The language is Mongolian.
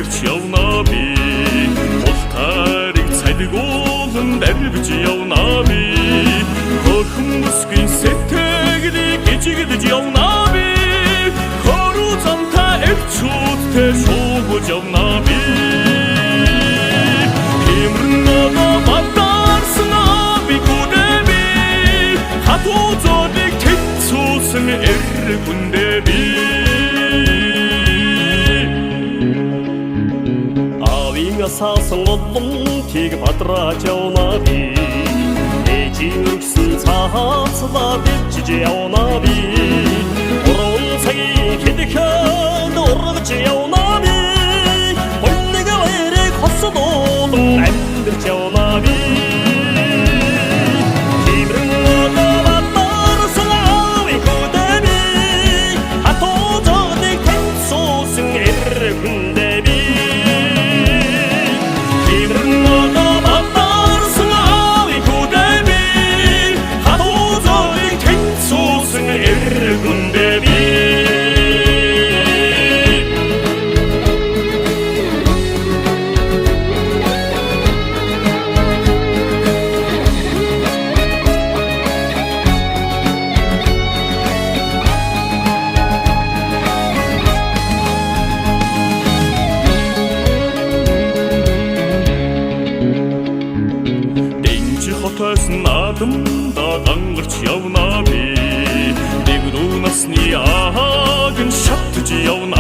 ангирч явна би ултарыг цалгуулан дарбиж явна би хөрхөн бүсгийн сэтгэлийг гжигдэж явна би хоруу замтай эвчүүдтэй шуугуулж явна би хэмрэнага баттарсан би гүдэби хатуу зодыг тэнцүүлсэн эргүндэ би Сасан голлон тийг бадраач явна би ээжийн өгсөн цаацлаа бичиж явна би уран цагийн хэдхэн урагч явна би хоннэг вэрэг хосдол амьдч явна би Надамда гангарч явна би дэврүү насны аагийн шатж явна